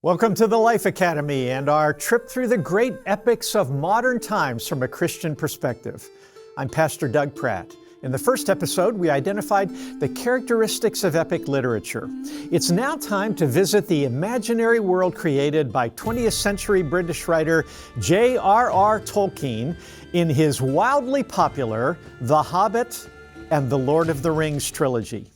Welcome to the Life Academy and our trip through the great epics of modern times from a Christian perspective. I'm Pastor Doug Pratt. In the first episode, we identified the characteristics of epic literature. It's now time to visit the imaginary world created by 20th century British writer J.R.R. Tolkien in his wildly popular The Hobbit and The Lord of the Rings trilogy.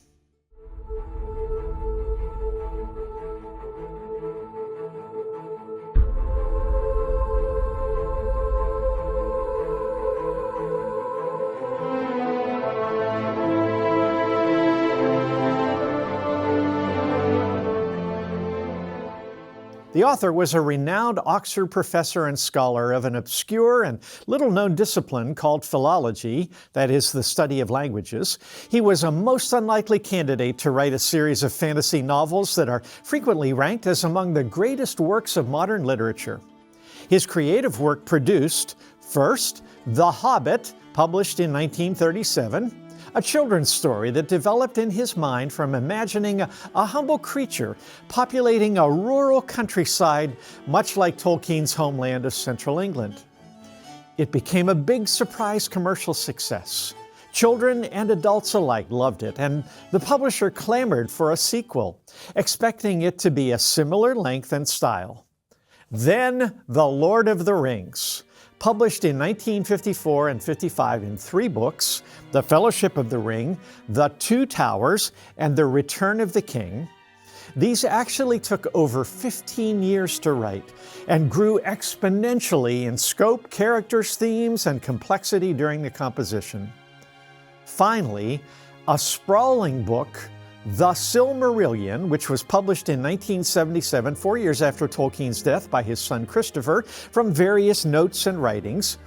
The author was a renowned Oxford professor and scholar of an obscure and little-known discipline called philology, that is, the study of languages. He was a most unlikely candidate to write a series of fantasy novels that are frequently ranked as among the greatest works of modern literature. His creative work produced, first, The Hobbit, published in 1937, a children's story that developed in his mind from imagining a humble creature populating a rural countryside, much like Tolkien's homeland of central England. It became a big surprise commercial success. Children and adults alike loved it, and the publisher clamored for a sequel, expecting it to be a similar length and style. Then, The Lord of the Rings, published in 1954 and 55 in 3 books, The Fellowship of the Ring, The Two Towers, and The Return of the King. These actually took over 15 years to write and grew exponentially in scope, characters, themes, and complexity during the composition. Finally, a sprawling book, The Silmarillion, which was published in 1977, 4 years after Tolkien's death by his son Christopher, from various notes and writings.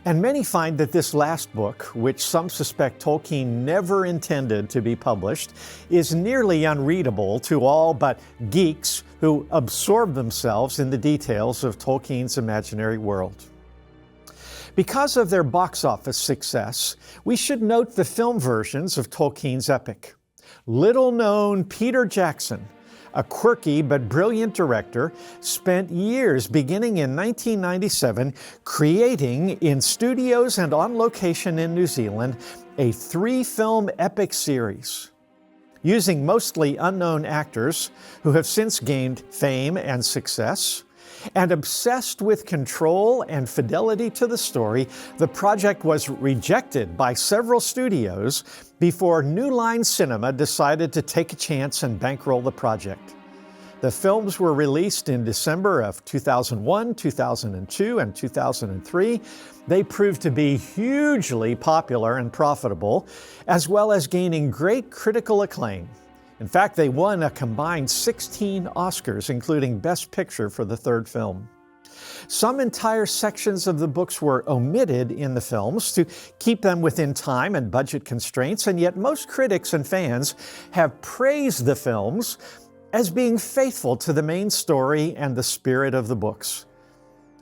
And many find that this last book, which some suspect Tolkien never intended to be published, is nearly unreadable to all but geeks who absorb themselves in the details of Tolkien's imaginary world. Because of their box office success, we should note the film versions of Tolkien's epic. Little-known Peter Jackson, a quirky but brilliant director, spent years beginning in 1997 creating in studios and on location in New Zealand a 3-film epic series. Using mostly unknown actors who have since gained fame and success, and obsessed with control and fidelity to the story, the project was rejected by several studios before New Line Cinema decided to take a chance and bankroll the project. The films were released in December of 2001, 2002, and 2003. They proved to be hugely popular and profitable, as well as gaining great critical acclaim. In fact, they won a combined 16 Oscars, including Best Picture for the 3rd film. Some entire sections of the books were omitted in the films to keep them within time and budget constraints, and yet most critics and fans have praised the films as being faithful to the main story and the spirit of the books.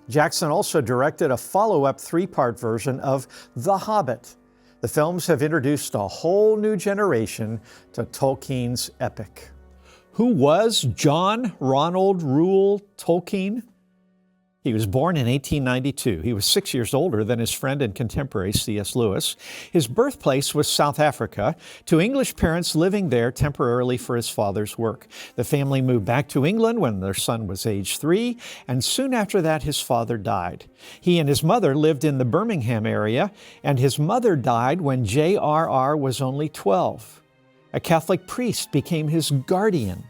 Jackson also directed a follow-up 3-part version of The Hobbit. The films have introduced a whole new generation to Tolkien's epic. Who was John Ronald Reuel Tolkien? He was born in 1892. He was 6 years older than his friend and contemporary C.S. Lewis. His birthplace was South Africa, to English parents living there temporarily for his father's work. The family moved back to England when their son was age 3, and soon after that his father died. He and his mother lived in the Birmingham area, and his mother died when J.R.R. was only 12. A Catholic priest became his guardian,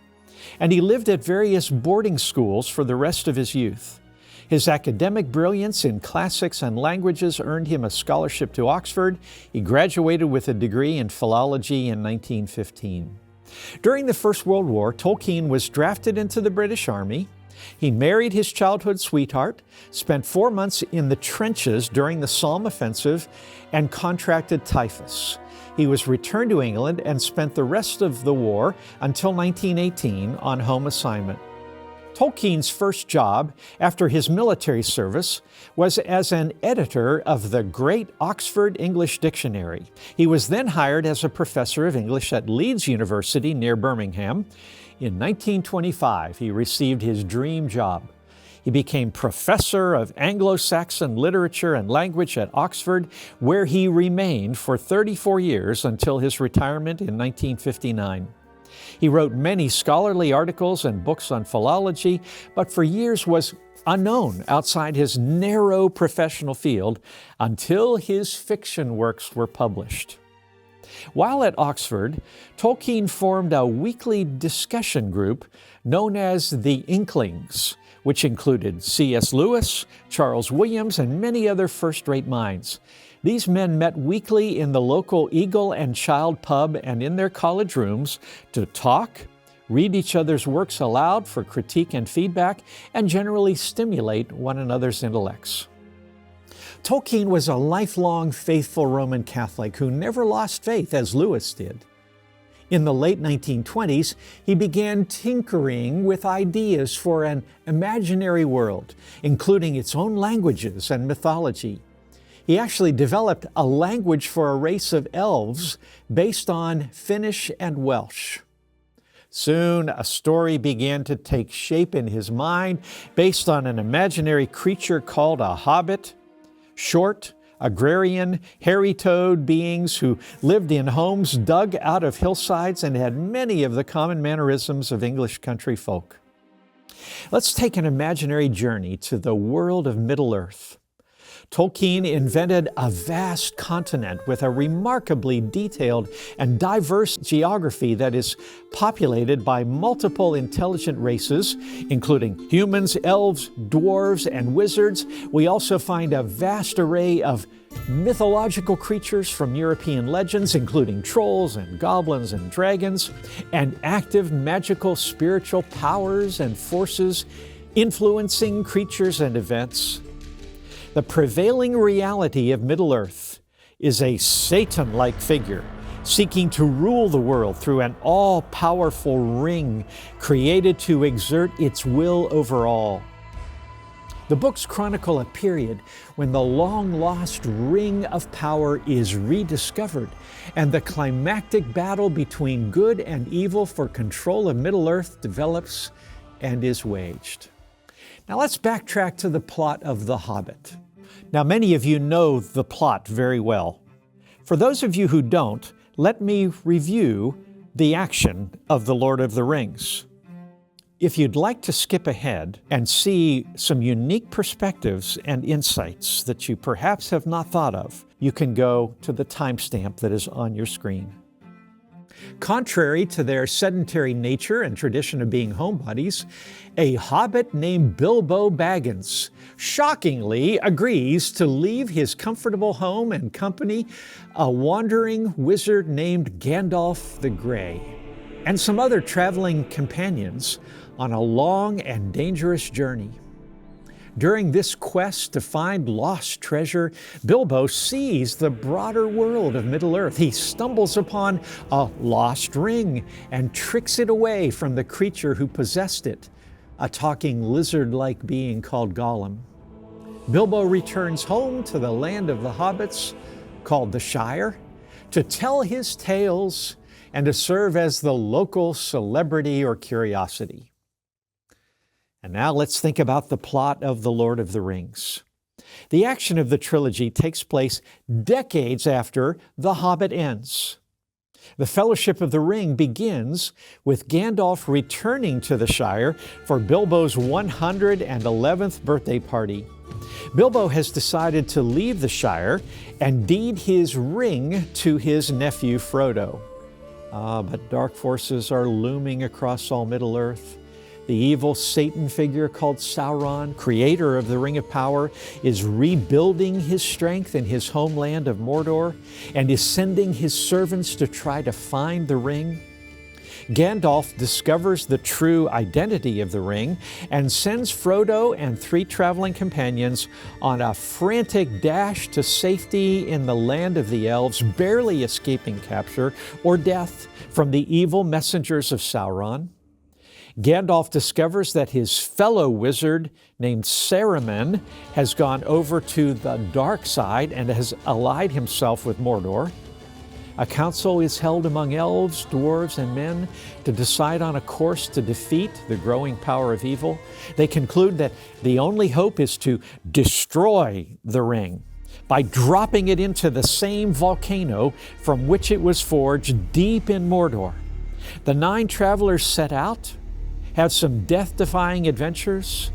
and he lived at various boarding schools for the rest of his youth. His academic brilliance in classics and languages earned him a scholarship to Oxford. He graduated with a degree in philology in 1915. During the First World War, Tolkien was drafted into the British Army. He married his childhood sweetheart, spent 4 months in the trenches during the Somme offensive, and contracted typhus. He was returned to England and spent the rest of the war until 1918 on home assignment. Tolkien's first job after his military service was as an editor of the Great Oxford English Dictionary. He was then hired as a professor of English at Leeds University near Birmingham. In 1925, he received his dream job. He became professor of Anglo-Saxon literature and language at Oxford, where he remained for 34 years until his retirement in 1959. He wrote many scholarly articles and books on philology, but for years was unknown outside his narrow professional field until his fiction works were published. While at Oxford, Tolkien formed a weekly discussion group known as the Inklings, which included C.S. Lewis, Charles Williams, and many other first-rate minds. These men met weekly in the local Eagle and Child pub and in their college rooms to talk, read each other's works aloud for critique and feedback, and generally stimulate one another's intellects. Tolkien was a lifelong faithful Roman Catholic who never lost faith as Lewis did. In the late 1920s, he began tinkering with ideas for an imaginary world, including its own languages and mythology. He actually developed a language for a race of elves based on Finnish and Welsh. Soon, a story began to take shape in his mind based on an imaginary creature called a Hobbit, short, agrarian, hairy-toed beings who lived in homes dug out of hillsides and had many of the common mannerisms of English country folk. Let's take an imaginary journey to the world of Middle-earth. Tolkien invented a vast continent with a remarkably detailed and diverse geography that is populated by multiple intelligent races, including humans, elves, dwarves, and wizards. We also find a vast array of mythological creatures from European legends, including trolls and goblins and dragons, and active magical spiritual powers and forces influencing creatures and events. The prevailing reality of Middle-earth is a Satan-like figure seeking to rule the world through an all-powerful ring created to exert its will over all. The books chronicle a period when the long-lost ring of power is rediscovered and the climactic battle between good and evil for control of Middle-earth develops and is waged. Now let's backtrack to the plot of The Hobbit. Now many of you know the plot very well. For those of you who don't, let me review the action of The Lord of the Rings. If you'd like to skip ahead and see some unique perspectives and insights that you perhaps have not thought of, you can go to the timestamp that is on your screen. Contrary to their sedentary nature and tradition of being homebodies, a hobbit named Bilbo Baggins shockingly agrees to leave his comfortable home and accompany a wandering wizard named Gandalf the Grey and some other traveling companions on a long and dangerous journey. During this quest to find lost treasure, Bilbo sees the broader world of Middle-earth. He stumbles upon a lost ring and tricks it away from the creature who possessed it, a talking lizard-like being called Gollum. Bilbo returns home to the land of the hobbits, called the Shire, to tell his tales and to serve as the local celebrity or curiosity. And now let's think about the plot of The Lord of the Rings. The action of the trilogy takes place decades after The Hobbit ends. The Fellowship of the Ring begins with Gandalf returning to the Shire for Bilbo's 111th birthday party. Bilbo has decided to leave the Shire and deed his ring to his nephew Frodo. But dark forces are looming across all Middle-earth. The evil Satan figure called Sauron, creator of the Ring of Power, is rebuilding his strength in his homeland of Mordor and is sending his servants to try to find the ring. Gandalf discovers the true identity of the ring and sends Frodo and 3 traveling companions on a frantic dash to safety in the land of the elves, barely escaping capture or death from the evil messengers of Sauron. Gandalf discovers that his fellow wizard named Saruman has gone over to the dark side and has allied himself with Mordor. A council is held among elves, dwarves, and men to decide on a course to defeat the growing power of evil. They conclude that the only hope is to destroy the ring by dropping it into the same volcano from which it was forged deep in Mordor. The 9 travelers set out, have some death-defying adventures.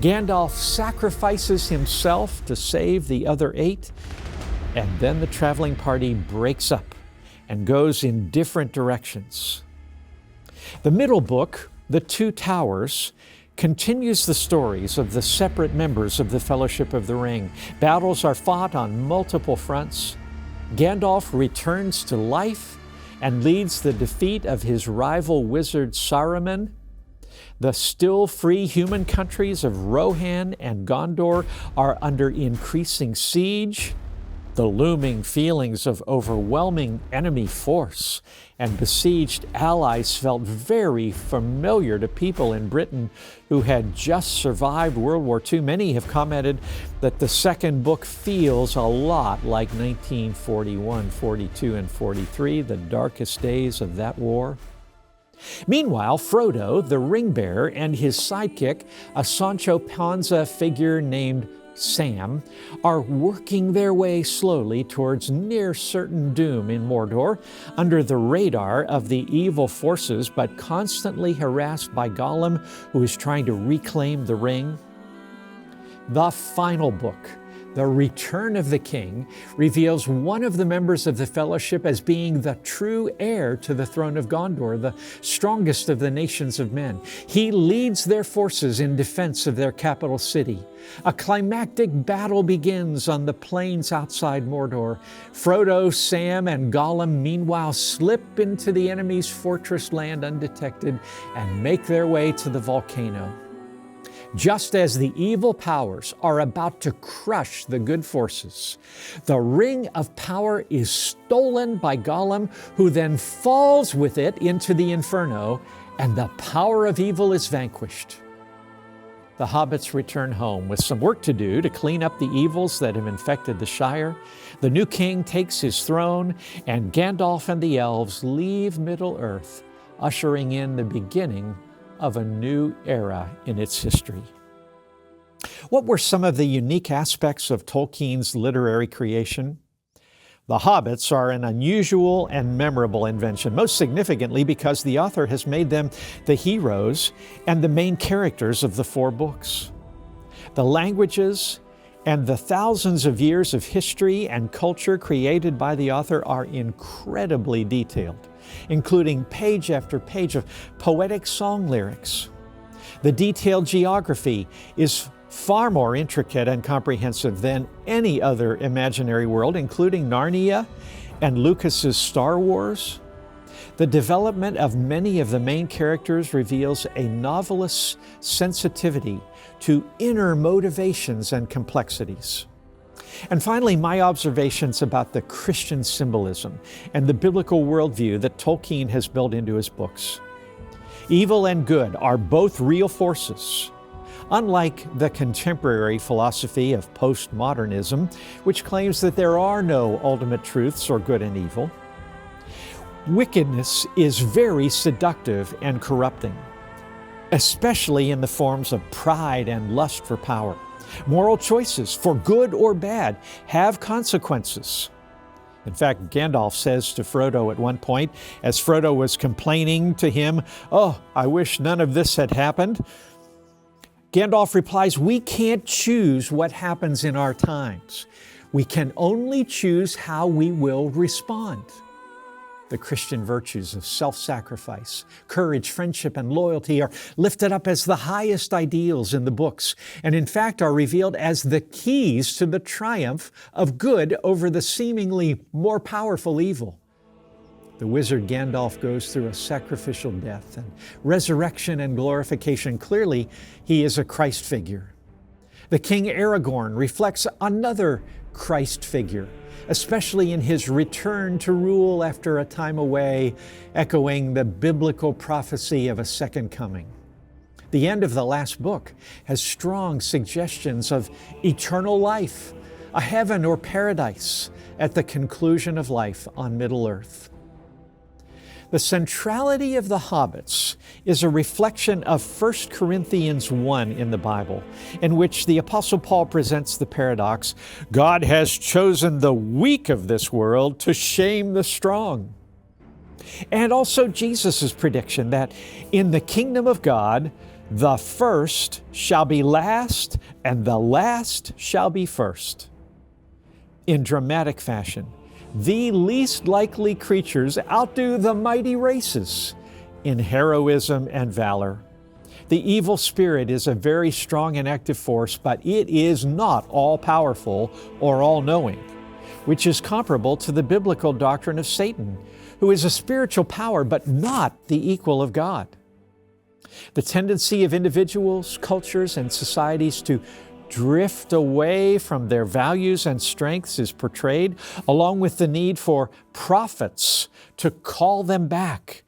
Gandalf sacrifices himself to save the other 8, and then the traveling party breaks up and goes in different directions. The middle book, The Two Towers, continues the stories of the separate members of the Fellowship of the Ring. Battles are fought on multiple fronts. Gandalf returns to life and leads the defeat of his rival wizard Saruman. The still free human countries of Rohan and Gondor are under increasing siege. The looming feelings of overwhelming enemy force and besieged allies felt very familiar to people in Britain who had just survived World War II. Many have commented that the second book feels a lot like 1941, 42, and 43, the darkest days of that war. Meanwhile, Frodo, the ring bearer, and his sidekick, a Sancho Panza figure named Sam, are working their way slowly towards near certain doom in Mordor, under the radar of the evil forces, but constantly harassed by Gollum, who is trying to reclaim the ring. The final book, The Return of the King, reveals one of the members of the Fellowship as being the true heir to the throne of Gondor, the strongest of the nations of men. He leads their forces in defense of their capital city. A climactic battle begins on the plains outside Mordor. Frodo, Sam, and Gollum meanwhile slip into the enemy's fortress land undetected and make their way to the volcano. Just as the evil powers are about to crush the good forces, the Ring of Power is stolen by Gollum, who then falls with it into the Inferno, and the power of evil is vanquished. The hobbits return home with some work to do to clean up the evils that have infected the Shire. The new king takes his throne, and Gandalf and the elves leave Middle-earth, ushering in the beginning of a new era in its history. What were some of the unique aspects of Tolkien's literary creation? The hobbits are an unusual and memorable invention, most significantly because the author has made them the heroes and the main characters of the 4 books. The languages and the thousands of years of history and culture created by the author are incredibly detailed, including page after page of poetic song lyrics. The detailed geography is far more intricate and comprehensive than any other imaginary world, including Narnia and Lucas's Star Wars. The development of many of the main characters reveals a novelist's sensitivity to inner motivations and complexities. And finally, my observations about the Christian symbolism and the biblical worldview that Tolkien has built into his books. Evil and good are both real forces, unlike the contemporary philosophy of postmodernism, which claims that there are no ultimate truths or good and evil. Wickedness is very seductive and corrupting, especially in the forms of pride and lust for power. Moral choices, for good or bad, have consequences. In fact, Gandalf says to Frodo at one point, as Frodo was complaining to him, "Oh, I wish none of this had happened," Gandalf replies, "We can't choose what happens in our times. We can only choose how we will respond." The Christian virtues of self-sacrifice, courage, friendship, and loyalty are lifted up as the highest ideals in the books, and in fact are revealed as the keys to the triumph of good over the seemingly more powerful evil. The wizard Gandalf goes through a sacrificial death and resurrection and glorification. Clearly, he is a Christ figure. The King Aragorn reflects another Christ figure, especially in his return to rule after a time away, echoing the biblical prophecy of a second coming. The end of the last book has strong suggestions of eternal life, a heaven or paradise at the conclusion of life on Middle-earth. The centrality of the Hobbits is a reflection of 1 Corinthians 1 in the Bible, in which the Apostle Paul presents the paradox, God has chosen the weak of this world to shame the strong. And also Jesus' prediction that in the kingdom of God, the first shall be last, and the last shall be first. In dramatic fashion, the least likely creatures outdo the mighty races in heroism and valor. The evil spirit is a very strong and active force, but it is not all-powerful or all-knowing, which is comparable to the biblical doctrine of Satan, who is a spiritual power but not the equal of God. The tendency of individuals, cultures, and societies to drift away from their values and strengths is portrayed, along with the need for prophets to call them back,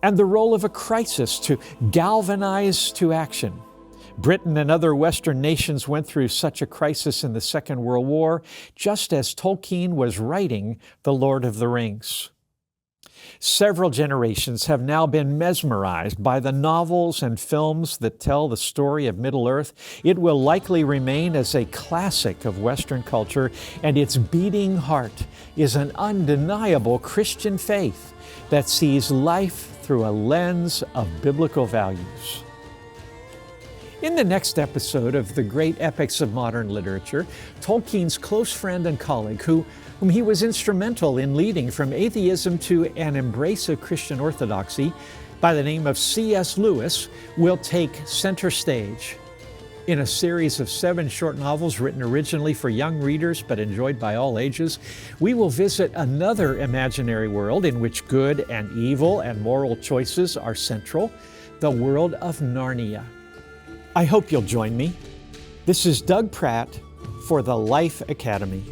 and the role of a crisis to galvanize to action. Britain and other Western nations went through such a crisis in the Second World War, just as Tolkien was writing The Lord of the Rings. Several generations have now been mesmerized by the novels and films that tell the story of Middle-earth. It will likely remain as a classic of Western culture, and its beating heart is an undeniable Christian faith that sees life through a lens of biblical values. In the next episode of the Great Epics of Modern Literature, Tolkien's close friend and colleague, whom he was instrumental in leading from atheism to an embrace of Christian orthodoxy, by the name of C.S. Lewis, will take center stage. In a series of 7 short novels written originally for young readers but enjoyed by all ages, we will visit another imaginary world in which good and evil and moral choices are central, the world of Narnia. I hope you'll join me. This is Doug Pratt for the Life Academy.